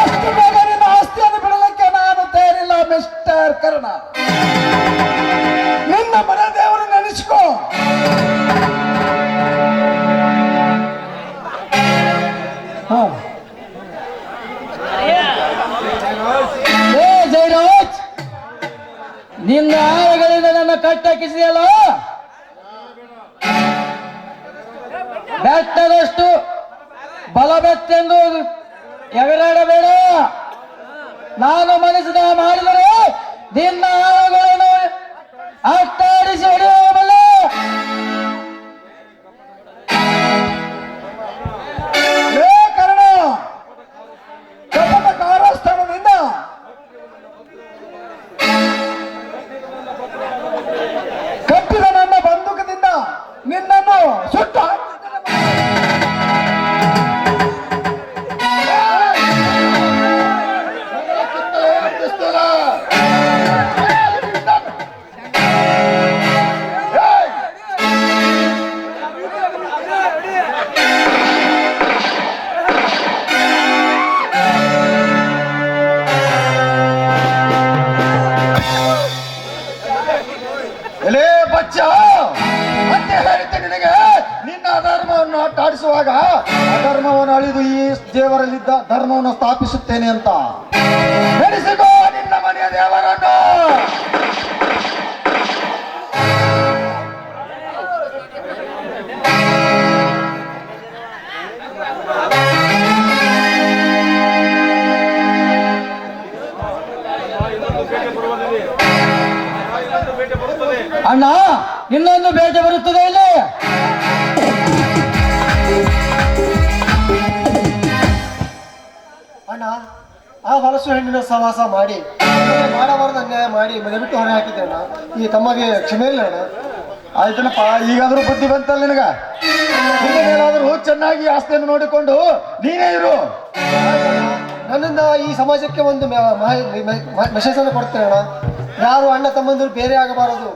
ಅಷ್ಟು ಬೇಗ ನಿನ್ನ ಆಸ್ತಿಯನ್ನು ಬಿಡಲಿಕ್ಕೆ ನಾನು ತಯಾರಿಲ್ಲ ಮಿಸ್ಟರ್ ಕರ್ಣ. ನಿನ್ನ ಮನೆ ದೇವರು ನೆನೆಸಿಕೋ. ಜಯರಾಜ್, ನಿನ್ನ ಆನೆಗಳಿಂದ ನನ್ನ ಕಟ್ಟಾಕಿಸಿದೆಯಲ್ಲ, ಬೆಟ್ಟದಷ್ಟು ಬಲ ಬೆತ್ತೆಂದು ಎಗರಾಡಬೇಡ. ನಾನು ಮನಸ್ಸಿನ ಮಾಡಿದರೆ ನಿನ್ನ ಆನೆಗಳನ್ನು ಅಟ್ಟಾಡಿಸಿ ಹೊಡೆಯಬಲ್ಲ. ಕರ್ಣ, ಕಪಟ ಕಾರಸ್ಥಾನದಿಂದ ಕಟ್ಟಿದ ನನ್ನ ಬಂದೂಕದಿಂದ ನಿನ್ನನ್ನು ಸುಟ್ಟು ಮತ್ತೆ ಹೇಳಿದ್ದೆ ನಿನಗೆ, ನಿನ್ನ ಅಧರ್ಮವನ್ನು ಅಟ್ಟಾಡಿಸುವಾಗ ಅಧರ್ಮವನ್ನು ಅಳಿದು ಈ ದೇವರಲ್ಲಿದ್ದ ಧರ್ಮವನ್ನು ಸ್ಥಾಪಿಸುತ್ತೇನೆ ಅಂತ. ನಡೆಸಿಕೋ ನಿನ್ನ ಮನೆಯ ದೇವರನ್ನು. ಅಣ್ಣ, ಇನ್ನೊಂದು ಬೇಟೆ ಬರುತ್ತದೆ ಇಲ್ಲಿ. ಅಣ್ಣ, ಆ ಹೊಲಸು ಹೆಣ್ಣಿನ ಸಹವಾಸ ಮಾಡಿ ಮಾಡಬಾರದು ಅನ್ಯಾಯ ಮಾಡಿ ಮನೆ ಬಿಟ್ಟು ಹೊರ ಹಾಕಿದ್ದೆ ಅಣ್ಣ. ಈ ತಮ್ಮಗೆ ಕ್ಷಮೆ ಇಲ್ಲ ಅಣ್ಣ. ಆಯ್ತನಪ್ಪ, ಈಗಾದ್ರೂ ಬುದ್ಧಿ ಬಂತಲ್ಲ ನಿನಗ. ಏನಾದರೂ ಚೆನ್ನಾಗಿ ಆಸ್ತಿಯನ್ನು ನೋಡಿಕೊಂಡು ನೀನೇ ಇರು. ನನ್ನಿಂದ ಈ ಸಮಾಜಕ್ಕೆ ಒಂದು ಮೆಸೇಜ್ ಅನ್ನು ಕೊಡ್ತೇನೆ ಅಣ್ಣ. ಯಾರು ಅಣ್ಣ ತಮ್ಮಂದಿರು ಬೇರೆ ಆಗಬಾರದು.